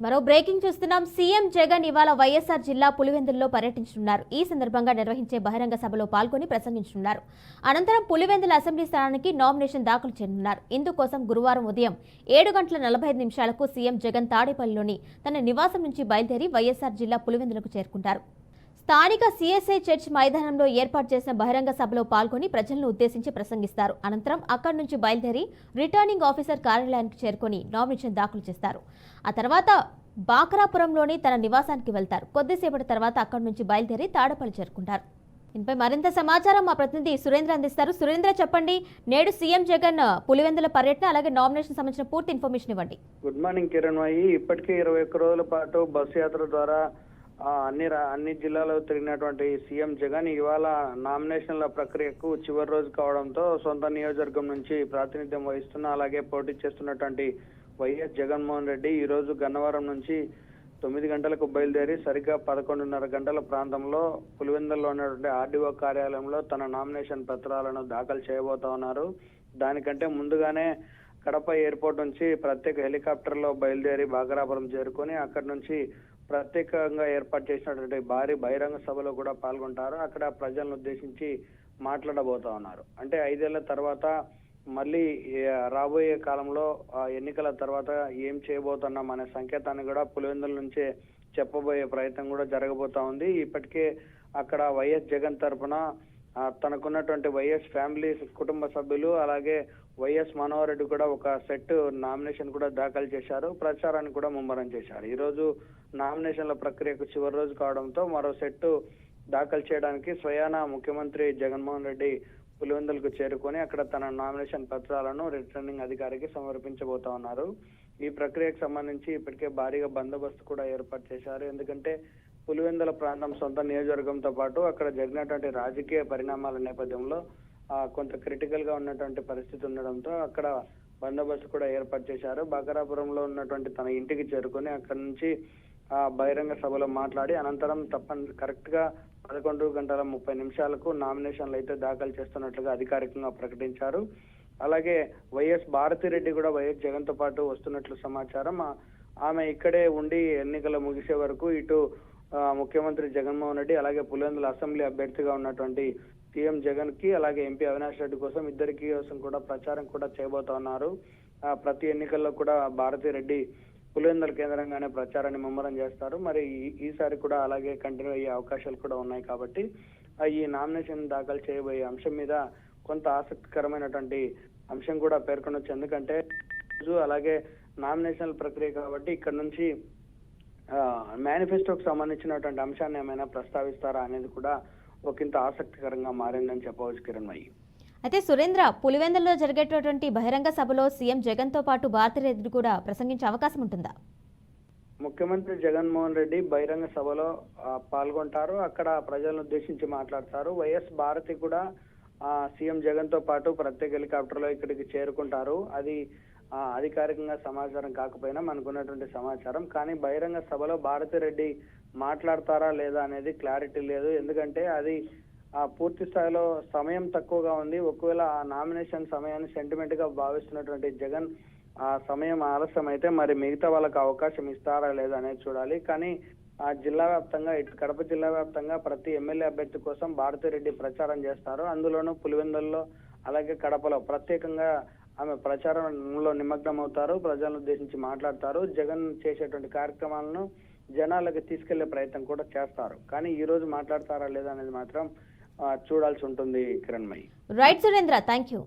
మరో బ్రేకింగ్ చూస్తున్నాం. సీఎం జగన్ ఇవాళ వైఎస్ఆర్ జిల్లా పులివెందులలో పర్యటించనున్నారు. ఈ సందర్భంగా నిర్వహించే బహిరంగ సభలో పాల్గొని ప్రసంగించనున్నారు. అనంతరం పులివెందుల అసెంబ్లీ స్థానానికి నామినేషన్ దాఖలు చేయనున్నారు. ఇందుకోసం గురువారం ఉదయం 7:45 సీఎం జగన్ తాడేపల్లిలోని తన నివాసం నుంచి బయలుదేరి వైఎస్ఆర్ జిల్లా పులివెందులకు చేరుకుంటారు. స్థానిక సిఎస్ఐ చర్చ్ మైదానంలో ఏర్పాటు చేసిన బహిరంగ సభలో పాల్గొని ప్రజలను ఉద్దేశించి ప్రసంగిస్తారు. అనంతరం అక్కడి నుంచి బయలుదేరి రిటర్నింగ్ ఆఫీసర్ కార్యాలయానికి చేరుకుని నామినేషన్ దాఖలు చేస్తారు. ఆ తర్వాత బాక్రాపురంలోని తన నివాసానికి వెళ్తారు. కొద్దిసేపటి తర్వాత అక్కడి నుంచి బయలుదేరి తాడపల్లి చేరుకుంటారు. దీనిపై మరింత సమాచారం మా ప్రతినిధి సురేంద్ర అందిస్తారు. సురేంద్ర, చెప్పండి, నేడు సీఎం జగన్ పులివెందుల పర్యటన అలాగే నామినేషన్ సంబంధించిన పూర్తి ఇన్ఫర్మేషన్ ఇవ్వండి. గుడ్ మార్నింగ్ కిరణ్ భాయ్. ఇప్పటికే 21 రోజుల పాటు బస్సు యాత్ర ద్వారా అన్ని జిల్లాలో తిరిగినటువంటి సీఎం జగన్ ఇవాళ నామినేషన్ల ప్రక్రియకు చివరి రోజు కావడంతో సొంత నియోజకవర్గం నుంచి ప్రాతినిధ్యం వహిస్తున్న అలాగే పోటీ చేస్తున్నటువంటి వైఎస్ జగన్మోహన్ రెడ్డి ఈ రోజు గన్నవరం నుంచి 9 గంటలకు బయలుదేరి సరిగ్గా 11:30 గంటల ప్రాంతంలో పులివెందుల్లో ఉన్నటువంటి ఆర్డీఓ కార్యాలయంలో తన నామినేషన్ పత్రాలను దాఖలు చేయబోతా ఉన్నారు. దానికంటే ముందుగానే కడప ఎయిర్పోర్ట్ నుంచి ప్రత్యేక హెలికాప్టర్లో బయలుదేరి బాగరాపురం చేరుకొని అక్కడి నుంచి ప్రత్యేకంగా ఏర్పాటు చేసినటువంటి భారీ బహిరంగ సభలో కూడా పాల్గొంటారు. అక్కడ ప్రజలను ఉద్దేశించి మాట్లాడబోతా ఉన్నారు. అంటే 5 ఏళ్ల తర్వాత మళ్ళీ రాబోయే కాలంలో ఎన్నికల తర్వాత ఏం చేయబోతున్నాం అనే సంకేతాన్ని కూడా పులివెందుల నుంచే చెప్పబోయే ప్రయత్నం కూడా జరగబోతా ఉంది. ఇప్పటికే అక్కడ వైఎస్ జగన్ తరఫున తనకున్నటువంటి వైఎస్ ఫ్యామిలీ కుటుంబ సభ్యులు అలాగే వైఎస్ మనోహర్ రెడ్డి కూడా ఒక సెట్ నామినేషన్ కూడా దాఖలు చేశారు. ప్రచారాన్ని కూడా ముమ్మరం చేశారు. ఈ రోజు నామినేషన్ల ప్రక్రియకు చివరి రోజు కావడంతో మరో సెట్ దాఖలు చేయడానికి స్వయాన ముఖ్యమంత్రి జగన్మోహన్ రెడ్డి పులివెందులకు చేరుకొని అక్కడ తన నామినేషన్ పత్రాలను రిటర్నింగ్ అధికారికి సమర్పించబోతా ఉన్నారు. ఈ ప్రక్రియకు సంబంధించి ఇప్పటికే భారీగా బందోబస్తు కూడా ఏర్పాటు చేశారు. ఎందుకంటే పులివెందుల ప్రాంతం సొంత నియోజకవర్గంతో పాటు అక్కడ జరిగినటువంటి రాజకీయ పరిణామాల నేపథ్యంలో కొంత క్రిటికల్ గా ఉన్నటువంటి పరిస్థితి ఉండడంతో అక్కడ బందోబస్తు కూడా ఏర్పాటు చేశారు. బాగరాపురంలో ఉన్నటువంటి తన ఇంటికి చేరుకొని అక్కడి నుంచి బహిరంగ సభలో మాట్లాడి అనంతరం కరెక్ట్ గా 11:30 నామినేషన్లు అయితే దాఖలు చేస్తున్నట్లుగా అధికారికంగా ప్రకటించారు. అలాగే వైఎస్ భారతిరెడ్డి కూడా వైఎస్ జగన్ తో పాటు వస్తున్నట్లు సమాచారం. ఆమె ఇక్కడే ఉండి ఎన్నికలు ముగిసే వరకు ఇటు ముఖ్యమంత్రి జగన్మోహన్ రెడ్డి అలాగే పులివెందుల అసెంబ్లీ అభ్యర్థిగా ఉన్నటువంటి సీఎం జగన్ కి అలాగే ఎంపీ అవినాష్ రెడ్డి కోసం ఇద్దరికి కోసం కూడా ప్రచారం కూడా చేయబోతా ఉన్నారు. ప్రతి ఎన్నికల్లో కూడా భారతిరెడ్డి పులివెందుల కేంద్రంగానే ప్రచారాన్ని ముమ్మరం చేస్తారు. మరి ఈసారి కూడా అలాగే కంటిన్యూ అయ్యే అవకాశాలు కూడా ఉన్నాయి. కాబట్టి ఈ నామినేషన్ దాఖలు చేయబోయే అంశం మీద కొంత ఆసక్తికరమైనటువంటి అంశం కూడా పేర్కొనొచ్చు. ఎందుకంటే అలాగే నామినేషన్ ప్రక్రియ కాబట్టి ఇక్కడ నుంచి మేనిఫెస్టోకి సంబంధించినటువంటి అంశాన్ని ఏమైనా ప్రస్తావిస్తారా అనేది కూడా ఒకంత ఆసక్తికరంగా మారిందని చెప్పవచ్చు కిరణ్ భాయ్. అయితే సురేంద్ర, పులివెందులలో జరిగేటటువంటి బహిరంగ సభలో సీఎం జగన్ తో పాటు భారతిరెడ్డి కూడా ప్రసంగించే అవకాశం ఉంటుందా? ముఖ్యమంత్రి జగన్మోహన్ రెడ్డి బహిరంగ సభలో పాల్గొంటారు. అక్కడ ప్రజలను ఉద్దేశించి మాట్లాడతారు. వైఎస్ భారతి కూడా సీఎం జగన్ తో పాటు ప్రత్యేక హెలికాప్టర్ లో ఇక్కడికి చేరుకుంటారు. అది అధికారికంగా సమాచారం కాకపోయినా మనకున్నటువంటి సమాచారం. కానీ బహిరంగ సభలో భారతిరెడ్డి మాట్లాడతారా లేదా అనేది క్లారిటీ లేదు. ఎందుకంటే అది పూర్తి స్థాయిలో సమయం తక్కువగా ఉంది. ఒకవేళ ఆ నామినేషన్ సమయాన్ని సెంటిమెంట్ గా భావిస్తున్నటువంటి జగన్ ఆ సమయం ఆలస్యం అయితే మరి మిగతా వాళ్ళకి అవకాశం ఇస్తారా లేదా అనేది చూడాలి. కానీ ఆ జిల్లా వ్యాప్తంగా ఇటు కడప జిల్లా వ్యాప్తంగా ప్రతి ఎమ్మెల్యే అభ్యర్థి కోసం భారతిరెడ్డి ప్రచారం చేస్తారు. అందులోనూ పులివెందుల్లో అలాగే కడపలో ప్రత్యేకంగా ఆమె ప్రచారంలో నిమగ్నం అవుతారు. ప్రజలను ఉద్దేశించి మాట్లాడతారు. జగన్ చేసేటువంటి కార్యక్రమాలను జనాలకు తీసుకెళ్లే ప్రయత్నం కూడా చేస్తారు. కానీ ఈ రోజు మాట్లాడతారా లేదా అనేది మాత్రం చూడాల్సి ఉంటుంది Kiran my. Right Surendra, thank you.